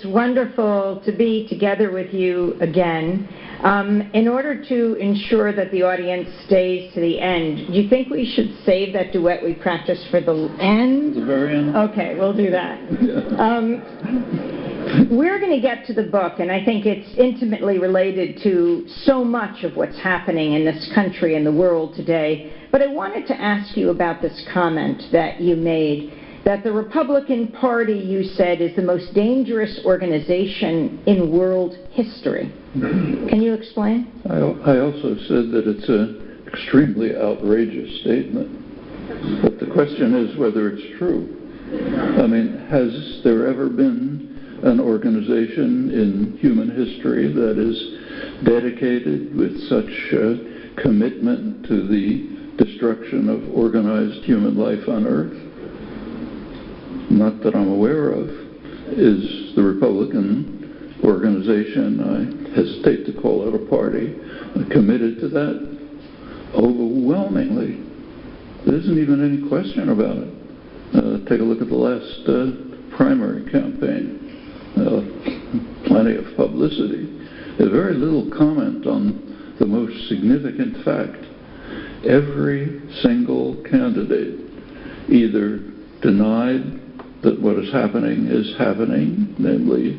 it's wonderful to be together with you again. In order to ensure that the audience stays to the end, do you think we should save that duet we practiced for the end? The very end? Okay, we'll do that. We're going to get to the book, and I think it's intimately related to so much of what's happening in this country and the world today. But I wanted to ask you about this comment that you made, that the Republican Party, you said, is the most dangerous organization in world history. Can you explain? I also said that it's an extremely outrageous statement. But the question is whether it's true. I mean, has there ever been an organization in human history that is dedicated with such commitment to the destruction of organized human life on Earth? Not that I'm aware of. Is the Republican organization, I hesitate to call it a party, committed to that? Overwhelmingly. There isn't even any question about it. Take a look at the last primary campaign. Plenty of publicity. Very little comment on the most significant fact. Every single candidate either denied that what is happening, namely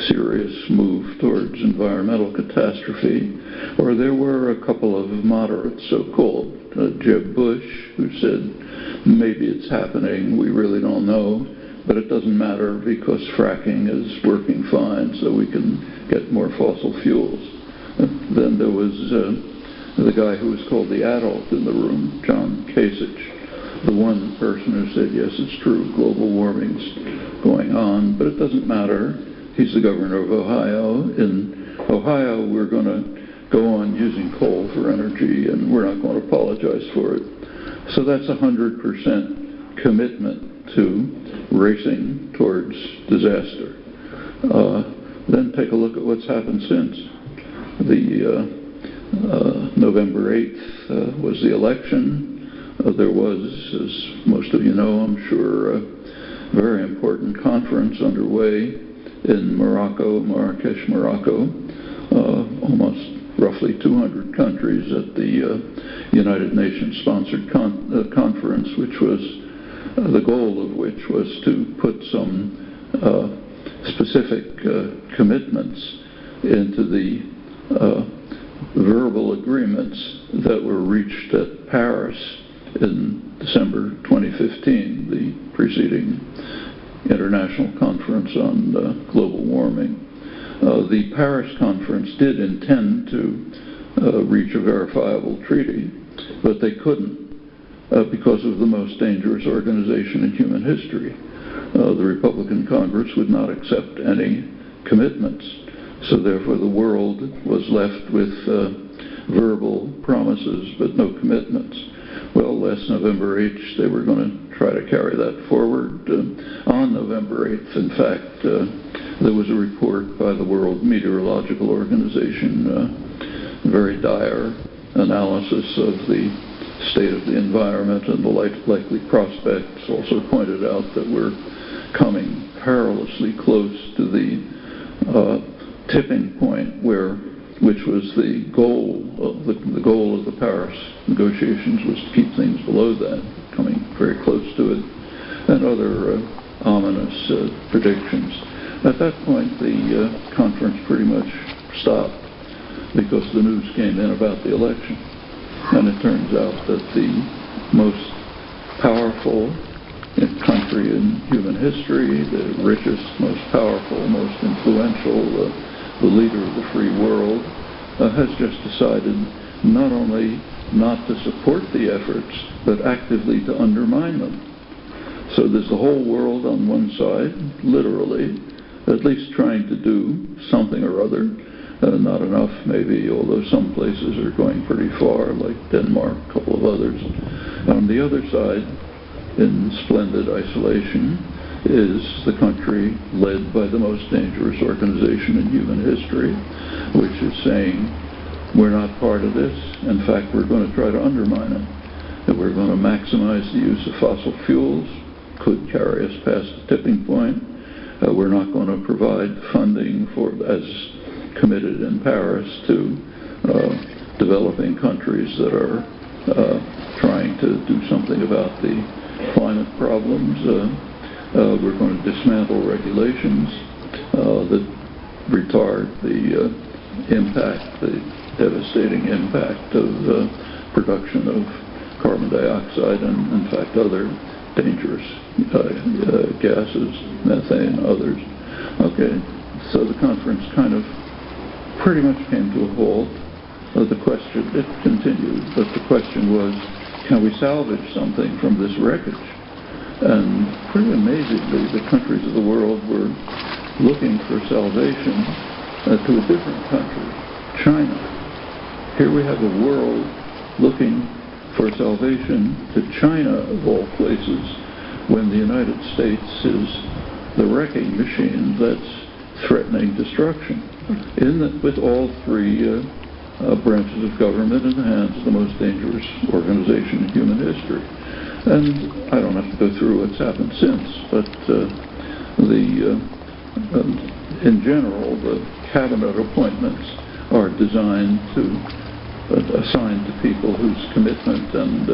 serious move towards environmental catastrophe, or there were a couple of moderates, so-called, Jeb Bush, who said, maybe it's happening, we really don't know, but it doesn't matter because fracking is working fine, so we can get more fossil fuels. Then there was the guy who was called the adult in the room, John Kasich, the one person who said, yes, it's true, global warming's going on, but it doesn't matter. He's the governor of Ohio. In Ohio, we're going to go on using coal for energy, and we're not going to apologize for it. So that's 100% commitment to racing towards disaster. Then take a look at what's happened since. November 8th was the election. There was, as most of you know, I'm sure, a very important conference underway in Marrakesh, Morocco. Almost roughly 200 countries at the United Nations-sponsored conference, which was the goal of which was to put some specific commitments into the verbal agreements that were reached at Paris in December 2015, the preceding international conference on global warming. The Paris conference did intend to reach a verifiable treaty, but they couldn't because of the most dangerous organization in human history. The Republican Congress would not accept any commitments, so therefore the world was left with verbal promises but no commitments. Well, last November 8th, they were going to try to carry that forward. On November 8th, in fact, there was a report by the World Meteorological Organization, very dire analysis of the state of the environment and the likely prospects. Also pointed out that we're coming perilously close to the tipping point which was the goal of the Paris negotiations was to keep things below that, coming very close to it, and other ominous predictions. At that point, the conference pretty much stopped because the news came in about the election. And it turns out that the most powerful country in human history, the richest, most powerful, most influential, the leader of the free world, has just decided not only not to support the efforts, but actively to undermine them. So there's the whole world on one side, literally, at least trying to do something or other. Not enough, maybe, although some places are going pretty far, like Denmark, a couple of others. On the other side, in splendid isolation, is the country led by the most dangerous organization in human history, which is saying, we're not part of this. In fact, we're going to try to undermine it. And we're going to maximize the use of fossil fuels, could carry us past the tipping point. We're not going to provide funding for, as committed in Paris, to developing countries that are trying to do something about the climate problems. We're going to dismantle regulations that retard the devastating impact of production of carbon dioxide and, in fact, other dangerous gases, methane, others. Okay, so the conference kind of pretty much came to a halt. It continued, but the question was, can we salvage something from this wreckage? And pretty amazingly, the countries of the world were looking for salvation to a different country, China. Here we have a world looking for salvation to China, of all places, when the United States is the wrecking machine that's threatening destruction, with all three branches of government in the hands of the most dangerous organization in human history. And I don't have to go through what's happened since, but in general, the cabinet appointments are designed to assign to people whose commitment and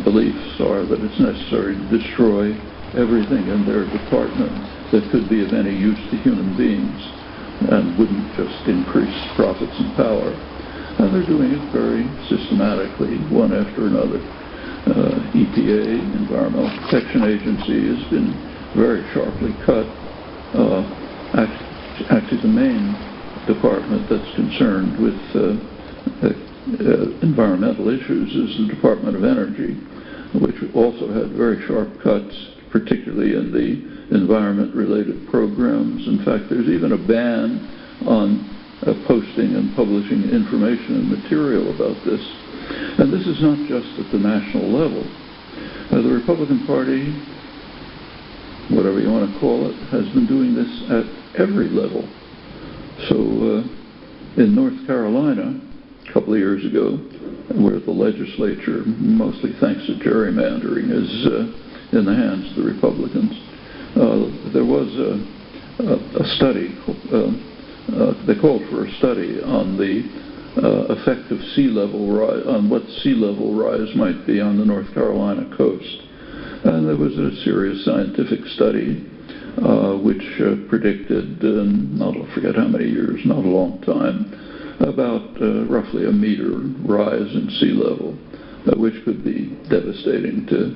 beliefs are that it's necessary to destroy everything in their department that could be of any use to human beings and wouldn't just increase profits and power. And they're doing it very systematically, one after another. EPA, Environmental Protection Agency, has been very sharply cut. Actually, the main department that's concerned with environmental issues is the Department of Energy, which also had very sharp cuts, particularly in the environment-related programs. In fact, there's even a ban on posting and publishing information and material about this. And this is not just at the national level. The Republican Party, whatever you want to call it, has been doing this at every level. So in North Carolina, a couple of years ago, where the legislature, mostly thanks to gerrymandering, is in the hands of the Republicans, there was a study. They called for a study on the effect of sea level rise, on what sea level rise might be on the North Carolina coast. And there was a serious scientific study which predicted, I forget how many years, not a long time, about roughly a meter rise in sea level, which could be devastating to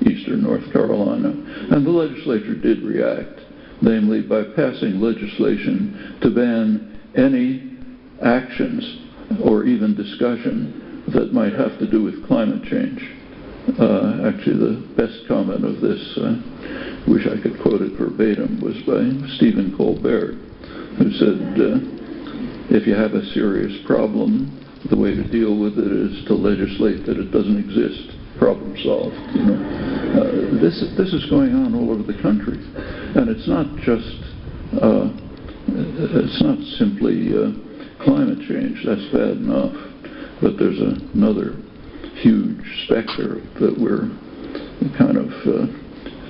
eastern North Carolina. And the legislature did react, namely by passing legislation to ban any actions or even discussion that might have to do with climate change. Actually, the best comment of this, wish I could quote it verbatim, was by Stephen Colbert, who said, if you have a serious problem, the way to deal with it is to legislate that it doesn't exist. Problem solved. This is going on all over the country, and it's not simply climate change. That's bad enough, but there's another huge specter that we're kind of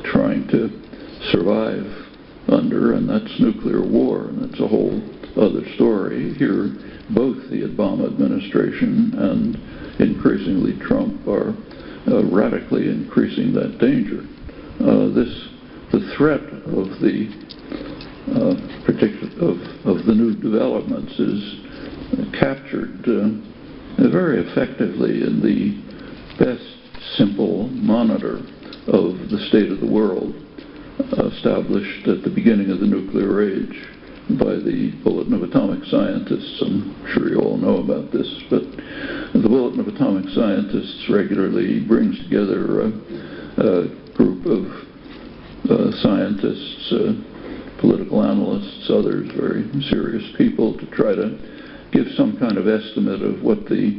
trying to survive under, and that's nuclear war, and it's a whole other story. Here, both the Obama administration and increasingly Trump are radically increasing that danger. The threat of the new developments is captured very effectively in the best simple monitor of the state of the world established at the beginning of the nuclear age by the Bulletin of Atomic Scientists. I'm sure you all know about this, but the Bulletin of Atomic Scientists regularly brings together a group of scientists, political analysts, others, very serious people, to try to give some kind of estimate of what the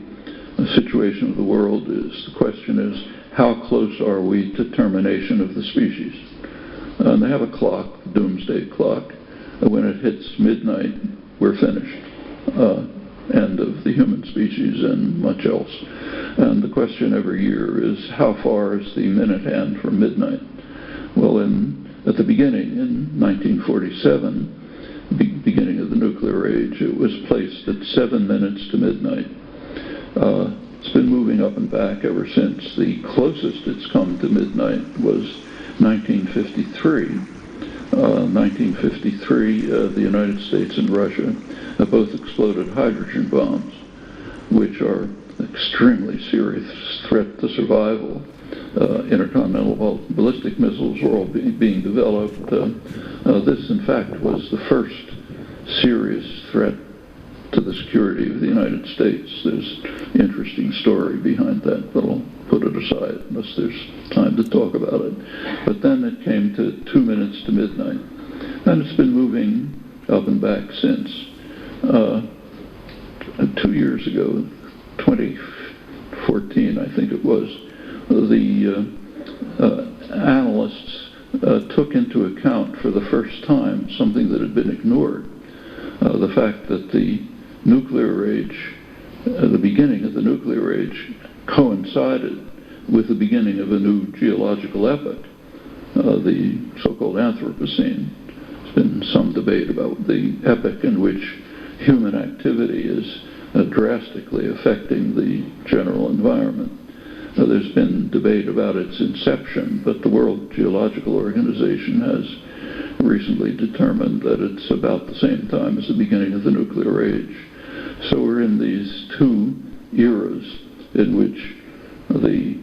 situation of the world is. The question is, how close are we to termination of the species? And they have a clock, the doomsday clock. When it hits midnight, we're finished. End of the human species and much else. And the question every year is, how far is the minute hand from midnight? Well, in at the beginning, in 1947, beginning of the nuclear age, it was placed at 7 minutes to midnight. It's been moving up and back ever since. The closest it's come to midnight was 1953. 1953, the United States and Russia both exploded hydrogen bombs, which are an extremely serious threat to survival. Intercontinental ballistic missiles were all being developed. This, in fact, was the first serious threat to the security of the United States. There's an interesting story behind that, but I'll put it aside unless there's time to talk about it. But then it came to 2 minutes to midnight, and it's been moving up and back since. 2 years ago, 2014, I think it was, the analysts took into account for the first time something that had been ignored. The fact that the nuclear age, the beginning of the nuclear age, coincided with the beginning of a new geological epoch, the so-called Anthropocene. There's been some debate about the epoch in which human activity is drastically affecting the general environment. There's been debate about its inception, but the World Geological Organization has recently determined that it's about the same time as the beginning of the nuclear age. So we're in these two eras in which the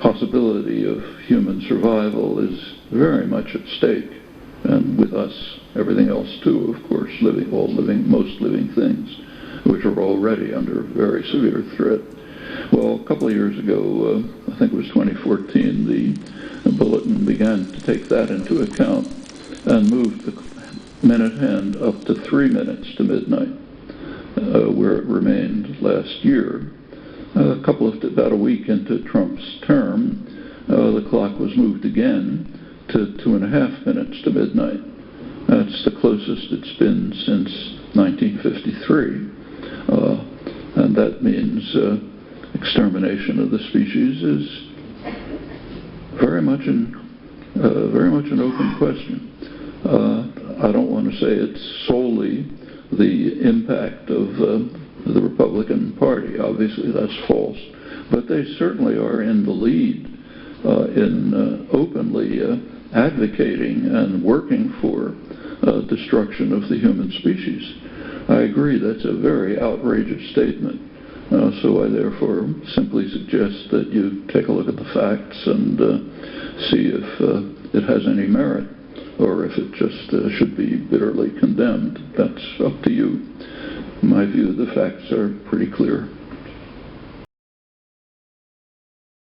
possibility of human survival is very much at stake, and with us, everything else too, of course, most living things, which are already under very severe threat. Well, a couple of years ago, I think it was 2014, the bulletin began to take that into account and moved the minute hand up to 3 minutes to midnight, where it remained last year. About a week into Trump's term, the clock was moved again to 2.5 minutes to midnight. That's the closest it's been since 1953. And that means extermination of the species is very much an open question. I don't want to say it's solely the impact of the Republican Party. Obviously, that's false. But they certainly are in the lead in openly advocating and working for destruction of the human species. I agree that's a very outrageous statement. So I therefore simply suggest that you take a look at the facts and see if it has any merit, or if it just should be bitterly condemned. That's up to you. In my view, the facts are pretty clear.